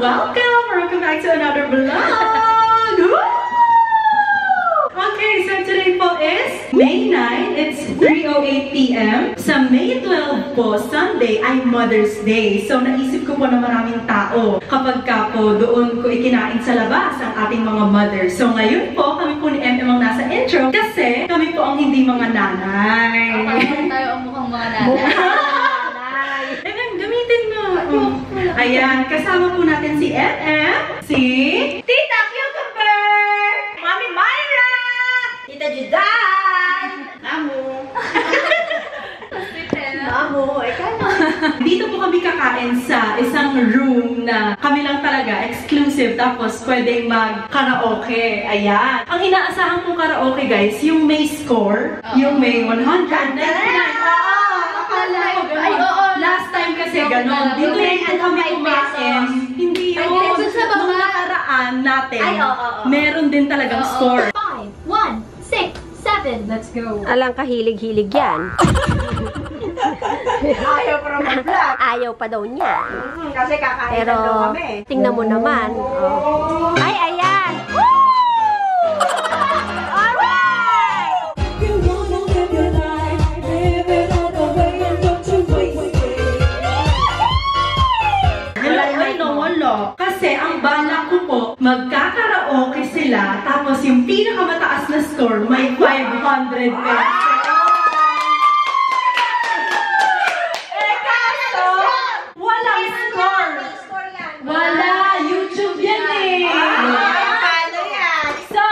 Welcome back to another vlog! Okay, so today po is May 9, it's 3:08 p.m. Sa May 12 po, Sunday, ay Mother's Day. So naisip ko po na maraming tao kapag ka po doon ko ikinain sa labas ang ating mga mothers. So ngayon po, kami po ni MM ang nasa intro kasi kami po ang hindi mga nanay. Tayo ang mukhang mga nanay. MM, gamitin mo. Ayan, kasama po natin si MM, si Tita Cucumber! Mami Myra! Tita Judan! Amo. Amo, ikaw. Dito po kami kakain sa isang room na kami lang talaga, exclusive, tapos pwedeng mag-karaoke. Ayan. Ang inaasahan kong karaoke, guys, yung may score, yung may 199. Akala ko Ay, oo. last time kasi ganon. Dito rin po kami kumain. Hindi yun. pesos sa baba. Nung nakaraan natin, Ay, oo. meron din talagang score. 5, 1, 6, 7, let's go. Alang kahilig-hilig yan. Ayaw pa naman vlog. Ayaw pa daw niya. Kasi kakain Pero, daw kami. tingnan mo naman. Oh. Ay, ayan! Woo! Alright! Wala. Kasi ang balak ko po, magkakaraoke sila, tapos yung pinakamataas na score, may 500 pesos. Walang score! Wala! YouTube yan eh! So,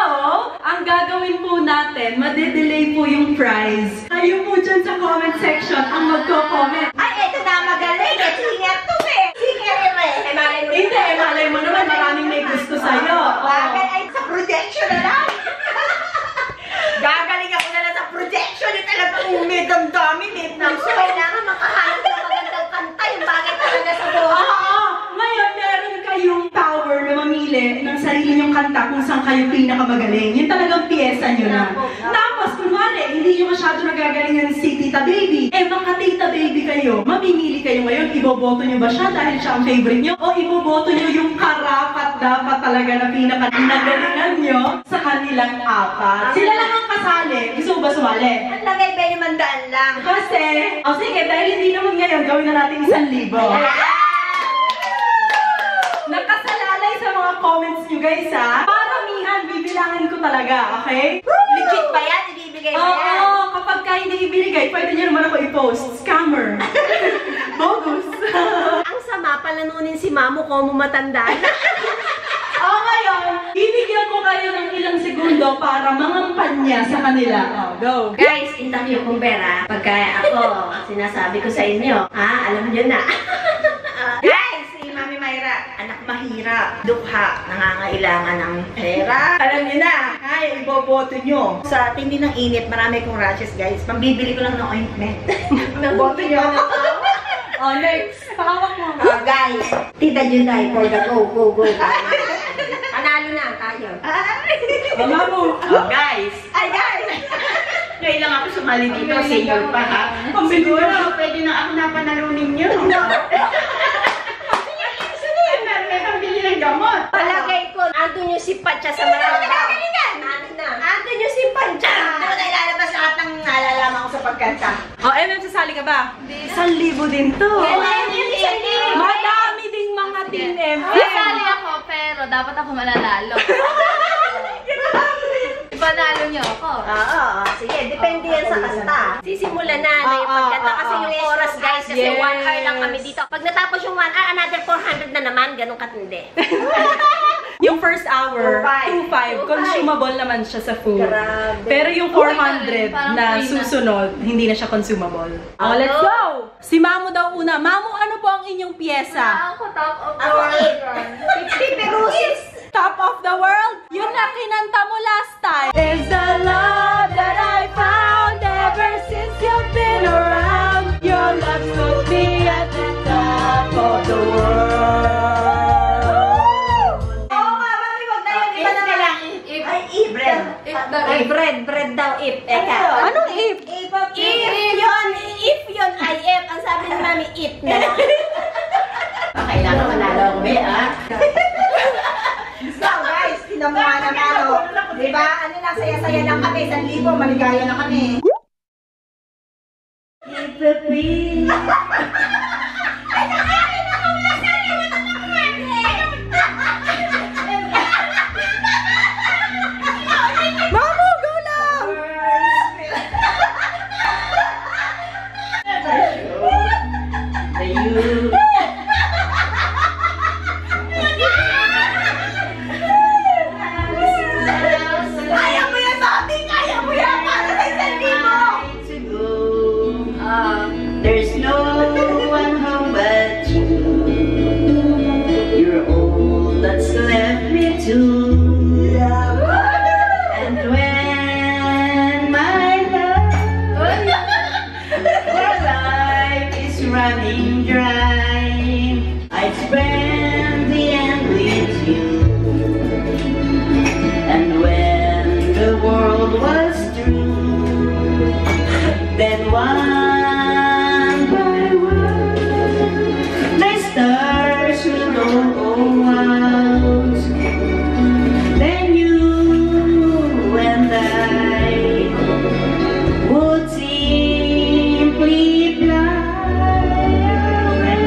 ang gagawin po natin, madedelay po yung prize. Kayo po dyan sa comment section ang magko-comment. Ay, eto na magaling. Singer to eh. Singer eh. Hindi, malay mo naman, maraming may gusto sa'yo. Bagay ay sa projection na lang. Gagaling ako na lang sa projection. Yung talagang umidam-damin eh. So, kailangan makahanap ng magandang kanta. Yung bagay talaga sa buhay. Oo! Ngayon, meron kayong power na mamili ng sarili nyong kanta kung saan kayo pinakamagaling. Yung talagang piyesa nyo na. Tapos, kunwari, hindi nyo masyado nagagalingan si Tita Baby. Eh, baka Tita Baby kayo. Mamimili kayo ngayon, iboboto nyo ba siya dahil siya ang favorite nyo? O iboboto nyo yung karapat-dapat talaga na pinakanagalingan nyo sa kanilang apat? Sila lang ang kasali. Gusto mo ba sumali? Ang lagay ba yung 100 lang? Kasi, sige, dahil hindi naman ngayon, gawin na natin 1,000. Nakasalalay sa mga comments nyo, guys, ha? Paramihan, bibilangin ko talaga, okay? Legit ba yan? Ibibigay mo yan? Oo, kapag ka hindi ibinigay, pwede nyo naman ako i-post. Scammer. Bogus. Ang sama, palanunin si Mamo ko mo matanda na. Ngayon, bibigyan ko kayo ng ilang segundo para mangampan niya sa kanila. Go. Guys, Tita Cucumber, pagka ako sinasabi ko sa inyo, alam nyo na. Guys, si Mami Myra, anak mahirap, dukha, nangangailangan ng pera. Alam niyo na, ay, iboboto nyo. Sa tindi ng init, marami kong rashes, guys. Pambibili ko lang ng ointment. Boto nyo. Next. Pakawak mo. Guys, Tita Juday, for the go. Panalo na tayo. Mama mo. Guys. Ay, guys. Ngayon lang ako sumali dito, senior pa ha. Siguro, pwede na ako napanalunin nyo. May pambili ng gamot. Palagay ko, andun yung si Patcha sa marami. Andun yung si Pancha. Doon ay lalabas lahat ng nalalaman ko sa pagkanta. MM, sasali ka ba? 1,000 din to. Madami ding mga team MM. Sasali ako, pero dapat ako mananalo. Panalo niyo ako. Oo, sige, depende yan sa kanta. Sisimulan na yung pagkanta kasi yung oras, guys, kasi 1 hour lang kami dito. Pag natapos yung 1 hour, another 400 na naman, ganun katindi. Yung first hour, 2.5, consumable naman siya sa food. Pero yung 400 na susunod, hindi na siya consumable. Let's go! Si Mamo daw una. Mamo, ano po ang inyong pyesa? Ako top of the Ako world. 50 perusis. Top of the world? Yun na kinanta mo last time. Is the love that I found ever since you've been around. Your love took me at the top of the world. Oo nga, mami, wag na yun. Iba na lang. Ay, Ibren. Bread daw, if. Eka. Anong if? If yun ay if. Ang sabi ni Mami, if na lang. Kailangan manalo ako, ha? saya-saya lang kami. 1,000, maligaya na kami. Mamo, go lang! Kaya mo yan, Bobby! Kaya mo yan! Para sa 1,000! There's no one home but you. You're all that's left me to. And when my love for life is running dry, I spend the end with you. And when the world was through, then one by one the stars will go out. Then you and I would simply fly away.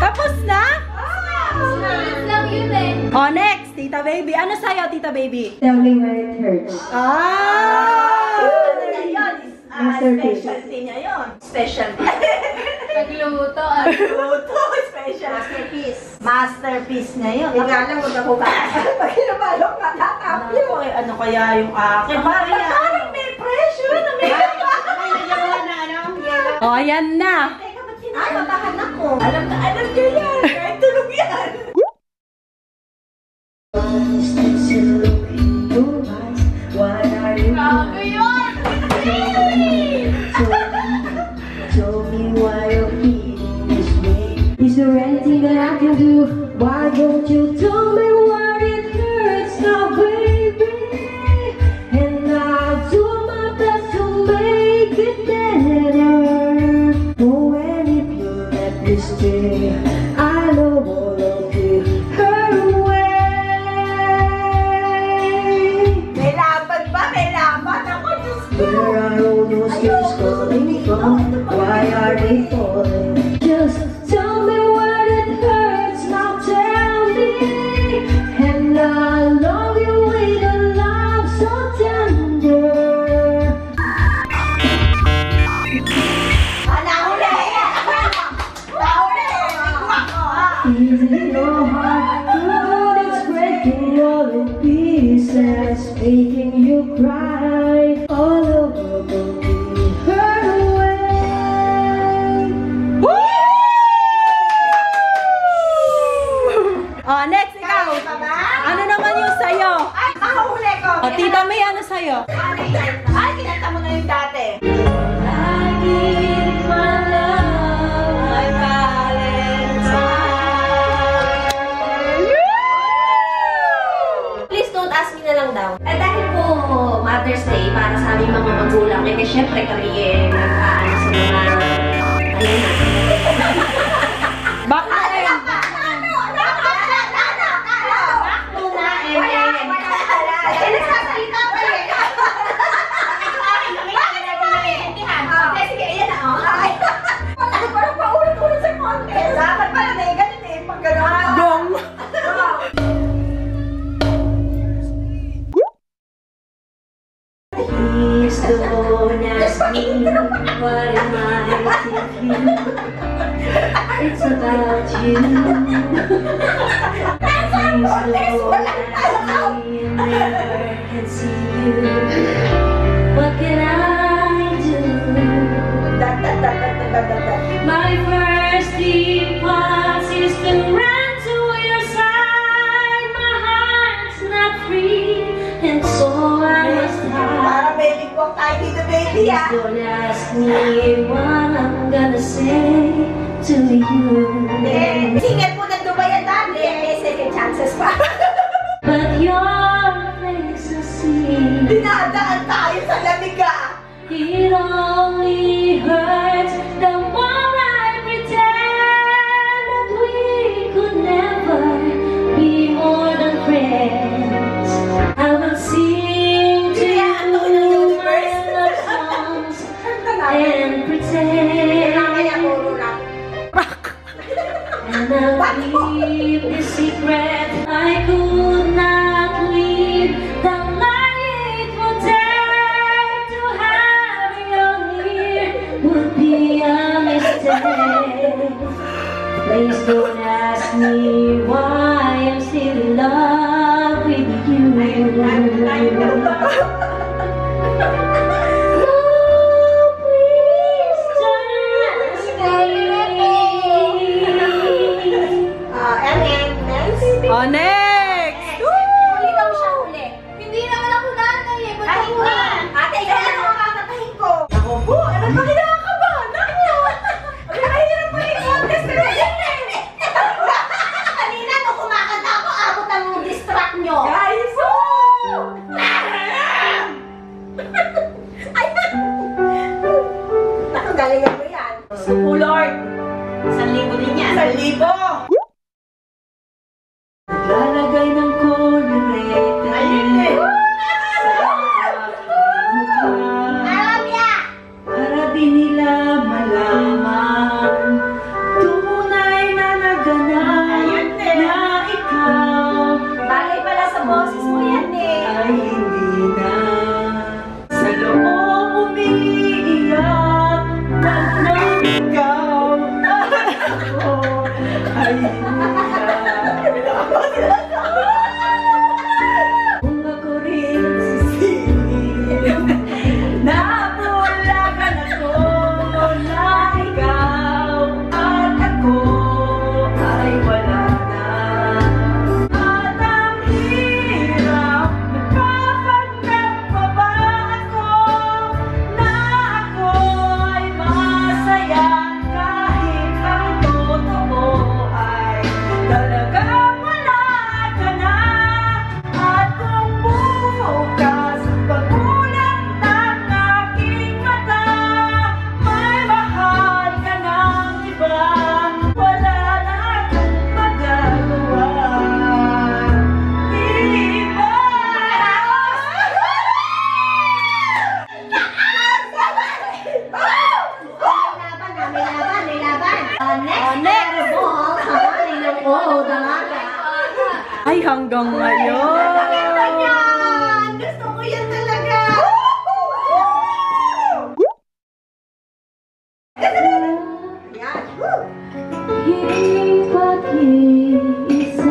Tapos na? Lang yun eh. Oh, next, Tita Baby. Ano sa'yo, Tita Baby? Tell me where it hurts. Ah! Ano na yun? Masterpiece. Specialty niya yun. Specialty. Pagluto. Luto, special. Masterpiece. Masterpiece niya yun. Hindi nga lang kung ako ba. Pag hinabalok ka, tatapyo. Ano kaya yung akin? Parang may pressure na may Oh, ayan na. Teka, ba't kinakabahan ako? Alam niyo yan. Kahit tulog yan. Grabe yun! Tell me why you're feeling this way. Is there anything that I can do? Why don't you tell me what it hurts now, baby? And I'll do my best to make it better. Oh, and if you let me stay, I know all of you hurt away. May laban ba? May laban ako. Diyos ko. Where are all those things coming from? Why are they falling? Just tell me what it hurts, now tell me. And I love you with a love so tender. Nahuli! Nahuli! Is it your heart? Oh, it's breaking all in pieces, making you cry all over the hurt away. Oh, next, ikaw. Ano naman yung sa'yo? Ay, nakahuli ko! Oh, Tita May, ano sa'yo? Ay, kinanta mo na yung dati. Please don't ask me na lang daw. Eh dahil po Mother's Day para sa aming mga magulang, eh syempre kami nag-aano sa mga, ayun na. Bakit? Gong! Please don't ask me what am I thinking. It's about you. Please don't ask me, never can see you. What can I do? My first impulse is to run to your side. My heart's not free, and so I must hide. Para baby ko tayo dito, baby, Please ah. don't ask me what I'm gonna say to you. Singit mo ng Dubai yan dati. May second chances pa. But your face I see, Dinadaan tayo sa lamig, ah. it only hurts the more I pretend that we could never say, Mamaya puro rap. and I'll keep the secret I could not leave. The light would take to have you here would be a mistake. Please don't ask me why I'm still in love with you. Oh, please don't ask me. Next. Oh, next! Huli daw siya huli. Hindi naman ako nanay eh. Ba't Ay, ako nga. Ate, ikaw na ang kakatahin ko. Ako po, ano ba kinakabahan? Naku! Ang kahirap pa yung contest na yan eh! Kanina, nung kumakanta ako, abot ang distract nyo. Guys, oh! Naku, galingan mo yan. Gusto po, Lord. 1,000 din yan. 1,000! Lalagay ng colorete. Ayun eh! Arabia! Para di nila malaman tunay na naganap Ayun eh. na ikaw Bagay pala sa boses mo yan eh. ay hindi na sa loob umiiyak pag nang ikaw ako ay hindi na. Kung ako rin sisingin nabulagan ako na ikaw at ako ay wala na. At ang hirap, nagpapanggap pa ba ako na ako ay masaya kahit ang totoo ay talagang wala ka na. At kung bukas pagmulat ng aking mata may mahal ka ng iba, wala na akong magagawa. Di ba? May laban. Next! Dalaga. Ay, hanggang ngayon! Pakita niyan! Gusto ko yan talaga! Yan. Hinging pag-iisa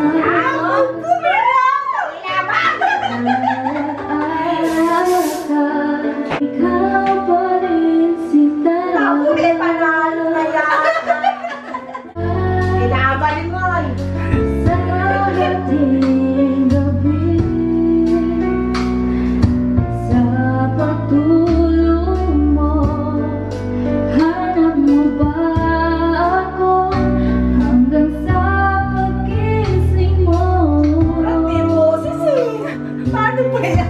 ikaw pa rin sinta. May panalo na yan. Inaabal mo. Sa ating gabi, sa pagtulog mo, hanap mo ba ako hanggang sa pagkising mo? Grabe yung boses eh! Paano ba yan?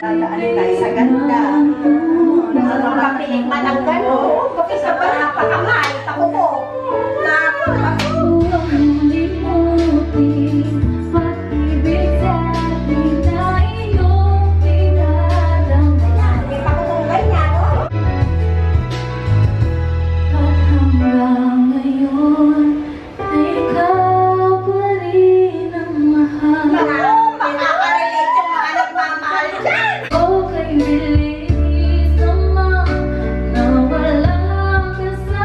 Dadaanin tayo sa ganda. Ano kapiling man ang gano'n? Bakit sa ba napakamahal? Tako ko. Naku, naku. Huwag mong limutin pag-ibig sa atin na iyong pinadama. Hindi pa ko kung ganyan, oh. At hanggang ngayon ay ikaw pa rin ang mahal. Naku, makaka-relate yung mga nagmamahal dyan. O kay bilis naman na walang kasama.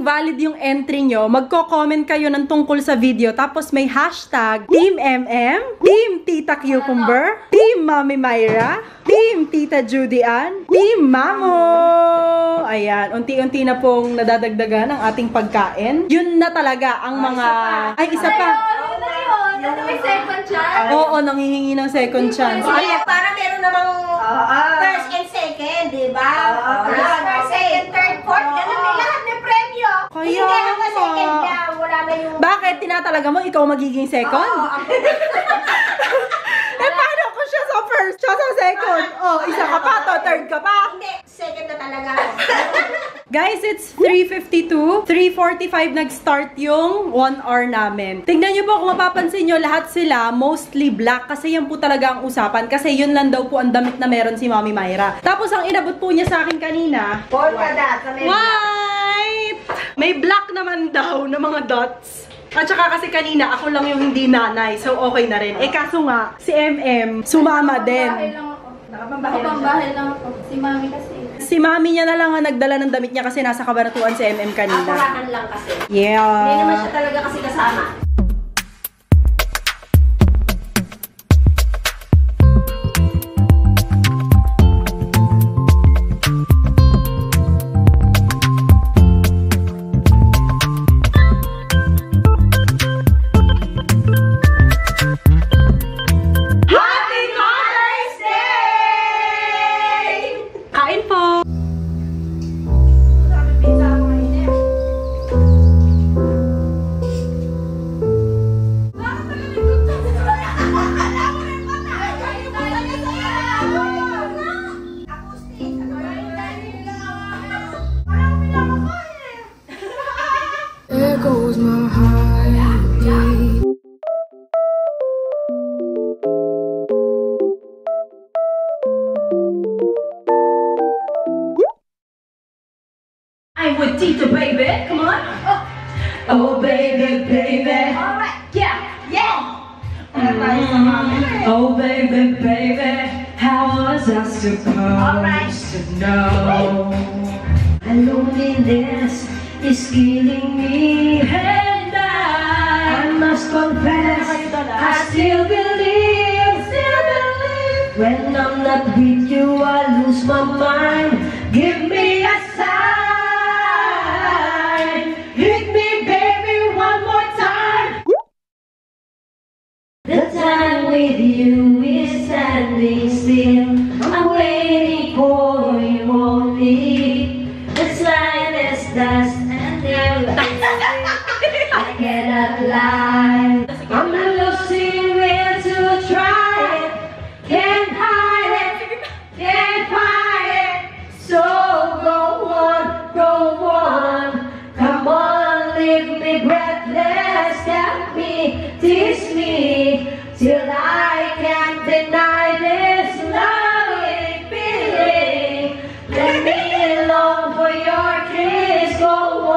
valid yung entry nyo, magko-comment kayo ng tungkol sa video, tapos may hashtag Team MM, Team Tita Cucumber, Team Mami Myra, Team Tita Judy Ann, Team Mamo! Ayan, unti-unti na pong nadadagdagan ang ating pagkain. Yun na talaga ang mga... Ay, isa pa! Ano may second chance? Oo, nanghihingi ng second chance. Ay, para meron namang first and second, di ba? First, second, third, fourth, ganun may lahat may premyo. Kaya Hindi hanggang nga. second ka, wala na yung... Bakit? Tinatalaga mo ikaw magiging second? Eh, paano ko siya sa first, siya sa second? Oh, isa ka pa to, third ka pa. Hindi, second na talaga. Guys, it's 3:52. 3:45 nag-start yung 1 hour namin. Tignan nyo po kung mapapansin nyo, lahat sila mostly black kasi yan po talaga ang usapan. Kasi yun lang daw po ang damit na meron si Mami Myra. Tapos ang inabot po niya sa akin kanina, Polka dot. white! May black naman daw na mga dots. At saka kasi kanina, ako lang yung hindi nanay. So, okay na rin. Eh, kaso nga, si MM, sumama din. Bahay lang ako. Nakapambahay lang ako. Si Mami kasi. Si Mami niya na lang ang nagdala ng damit niya kasi nasa kabanatuan si MM kanina. Akurakan lang kasi. Yeah. Hindi naman siya talaga kasi kasama. Happy Mother's Day! Kain po! There goes my heart. I'm with Tita, baby. Come on. Oh, baby, baby. Alright, yeah, yeah! Oh, baby, baby. How was I supposed to know? And loneliness is killing me. And I must confess, I still believe. When I'm not with you, I lose my mind. Give me a sign. Hit me, baby, one more time. The time with you is standing still. I'm waiting for you only. It's like this dust and I cannot lie. I'm losing will to try it. Can't hide it. Can't fight it. So go on, go on. Come on, leave me breathless. Tell me, tease me, till I can't deny this loving feeling. Let me long for your kiss. Go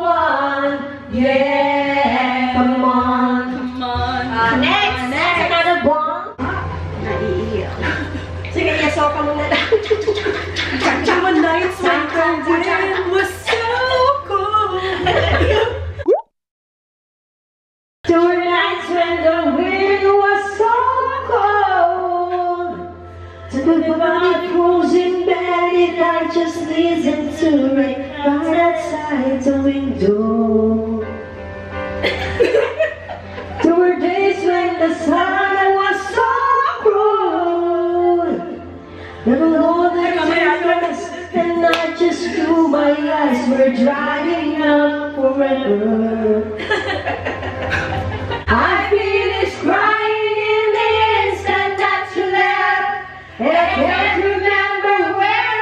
on, yeah. Come on, come on. Next! Another one. Sige, yasoka mo na lang. Our nights when the wind was so cold. There were nights when the wind was so cold. To the body frozen bed, and I just listened to it right outside the window. There were days when the sun was so cruel. Never know that and I just knew my eyes were drying up forever. I finished crying in the instant that you left. And I can't remember when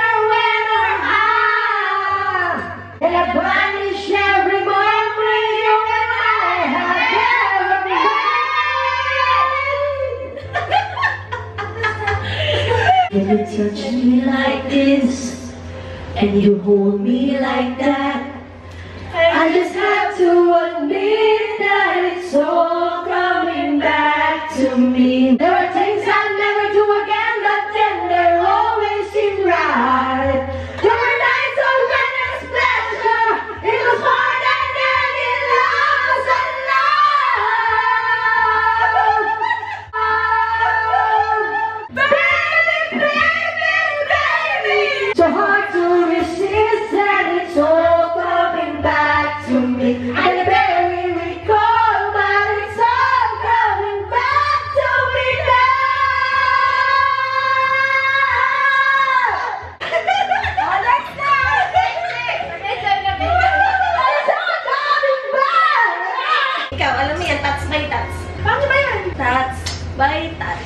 or how. And I banished every memory you and I have ever made. When you touch me like this, and you hold me like that, I just have to admit that it's all coming back to me. There are things I'll never do again, but then they always seem right. There are nights of endless pleasure in Baliktad.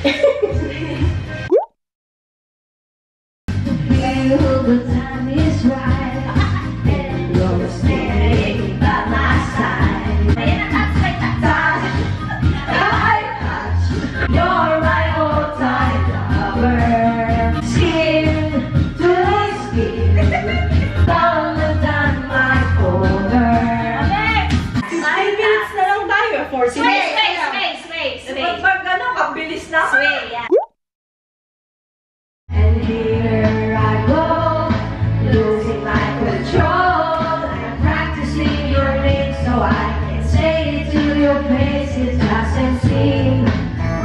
The time is right, and you're standing by my side. Ayan ang touch. You're my all-time lover. Skin to skin, longer than my color. 15 minutes na lang tayo. 4 Sway, minutes. sway. Pag gano'n, kabilis na. Sway, yeah. And here I go, losing my control. I'm practicing your name so I can say it to your face. It doesn't seem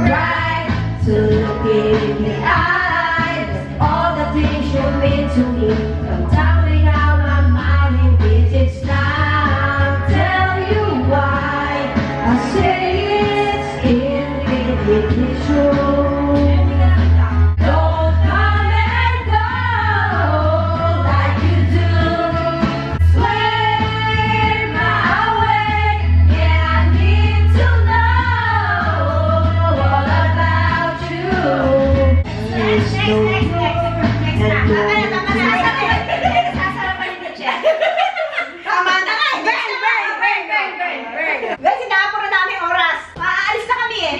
right to look in the eyes. All the things you mean to me, I'm doubting out my mind in this. It's time. Tell you why I say it's individual. Don't come and go like you do. Sway my way, yeah, I need to know all about you. There's no Tama na nga. Burn. Guys, hinahapon na namin oras. Aalis na kami eh.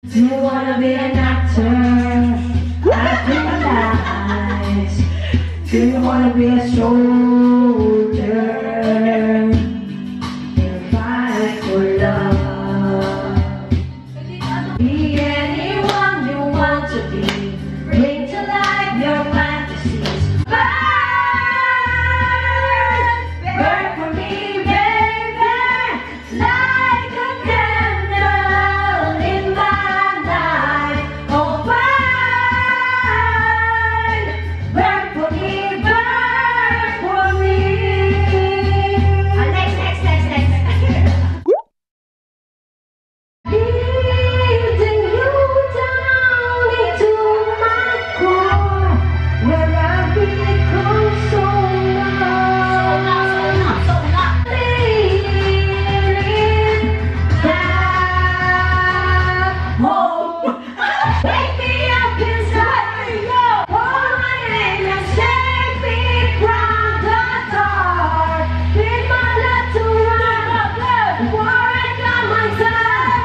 Do you wanna be an actor? Eyes. Do you wanna be a soldier? Fight for love. Be anyone you want to be. Bring to life your fantasies. Burn for me, baby, like a candle in my night. Oh, burn for me, burn for me. Next. Leading you down into my core, where I become so numb. Leading back home. Wake me up inside you. Hold my hand and shake me from the dark. Big my love to run. War I got my time.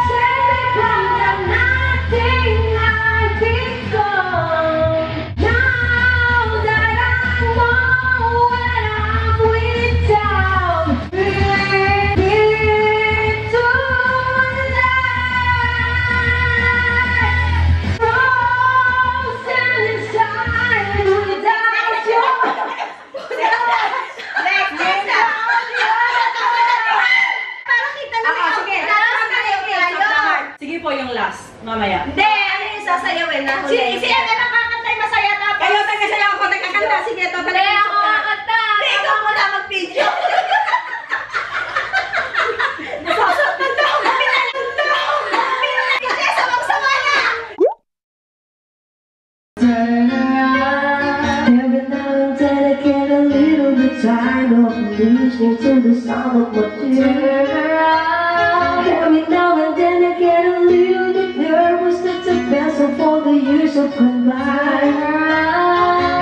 Save me from the nothing I've become. Now that I know when I'm without, bring me to life. Frozen inside without you. Sige po yung last. Mamaya. Hindi, ano yung sasayawin na huli? Si Ate nakakantay masaya tapos. Kayo taga-saya ako nagkakanta. Sige, ito Hindi, ako kakanta. Hindi, ikaw muna mag-video. Nasasaktan na ako. Prinsesa, magsawa na! Turn around. Every now and then I get a little bit tired of listening to the sound of my tears. Every now and then I get a little bit nervous that the best of all the years have gone by.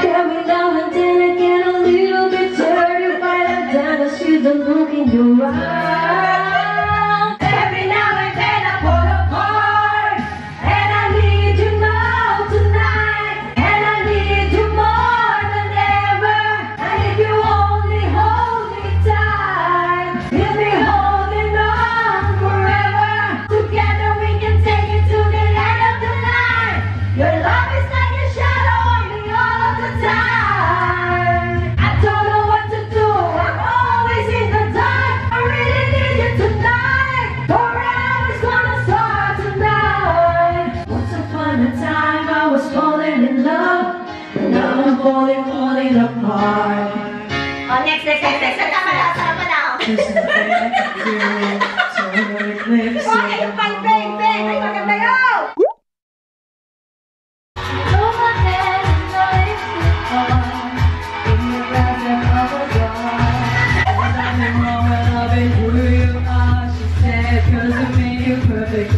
Every now and then I get a little bit terrified and then I see the look in your eyes. Every now and then I fall apart, and I need you now tonight, and I need you more than ever. And if you only hold me tight, we'll be holding on forever. Together we can take it to the end of the night. Your love is like a shadow on me all of the time. I don't know what to do, I'm always in the dark. I really need you tonight, forever's gonna start tonight. Once upon a time I was falling in love, and now I'm falling apart. Oh, next. Tama na ako. Okay, bang! Ay, maganda yun! Perfect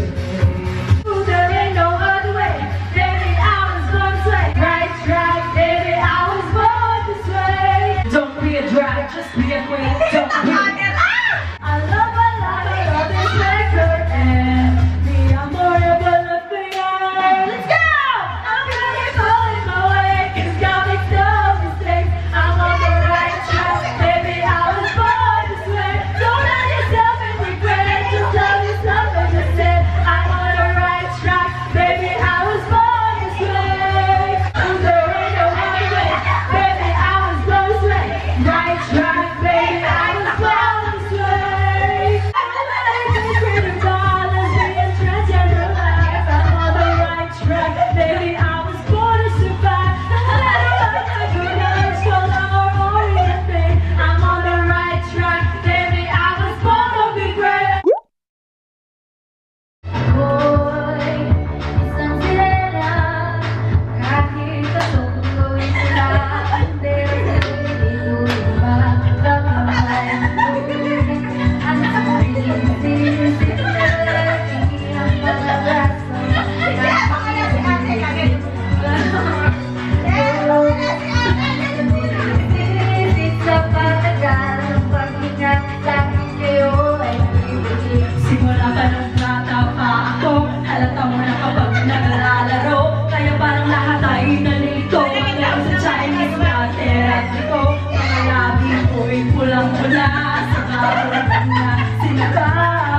pa ako. Halata mo na kapag naglalaro, kaya parang lahat ay nalito. Pero sa Chinese na therapy ko, mga labi ko'y pulang-pula. Sa kabulan na sinaka,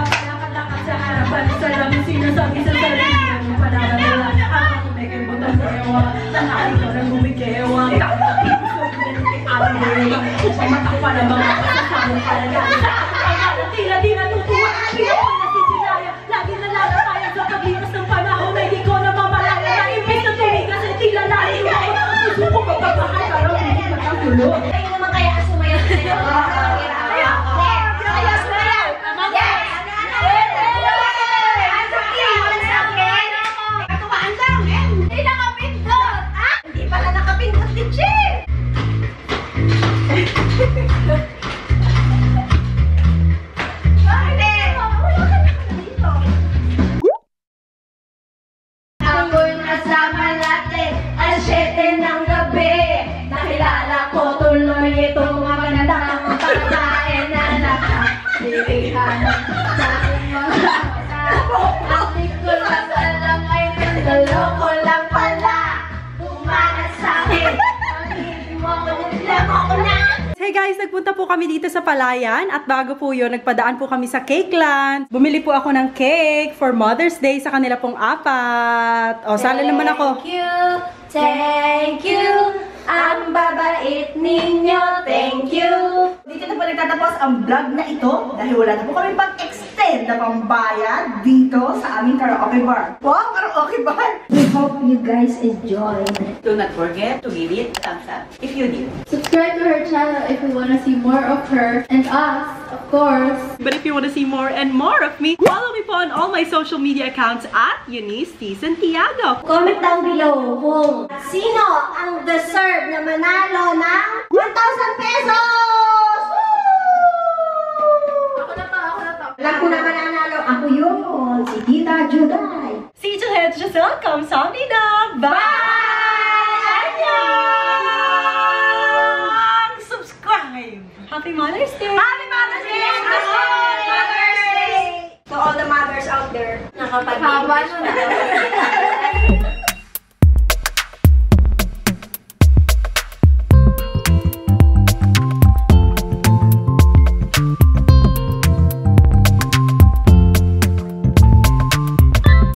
palakad-lakad sa harapan. Salang sinasabi sa sarili ng panarala. Ako kumikay butang ewa, nanay ko nang gumikewa. Kakapit ko pinag-i-alera, upang matakpa ng mga pasasamong kalagalan. Tila di natutuwa, pinako na sisilaya. Lagi nalalatayan sa paglipas ng panahon na hindi ko namamalaya. Na imbes na tumigas ay tila lalim ako. Gusto ko magpapahal, parang hindi magkagulo. Kayo naman kaya sumayaw sa'yo. Ayaw sumayaw. Yes! Katuwaan lang, eh. Hindi nakapindot. Ah? Hindi pala nakapindot si Chip. Ako'y nasa Malate, alas 7 ng gabi. Nakilala ko tuloy itong magandang pagkain na nakasilihan sa aking mga mata. Hindi ko lang alam ay nandaloko lang pala. Bumanat sa akin, pag-ibig mo ko na. Hey guys, nagpunta po kami dito sa Palayan at bago po yun, nagpadaan po kami sa Cake Land. Bumili po ako ng cake for Mother's Day sa kanila pong apat. O, sala naman ako. Thank you, ang babait ninyo, thank you. Dito na po nagtatapos ang vlog na ito dahil wala na po kami pang-extend na pambayad dito sa aming karaoke bar. Wow, karaoke bar! We hope you guys enjoyed. Do not forget to give it thumbs up if you did. Subscribe to her channel if you want to see more of her and us, of course. But if you want to see more and more of me, follow me po on all my social media accounts at Eunice T. Santiago. Comment down below kung sino ang deserve na manalo ng 1,000 pesos! Ako na to. Alam ko na mananalo. Ako yun, si Tita Juday. See you ahead, Giselle. Kamsahamnida. Bye! Annyeong! Subscribe! Happy Mother's Day! Happy Mother's Day! Happy Mother's Day! To all the mothers out there. Haba nun.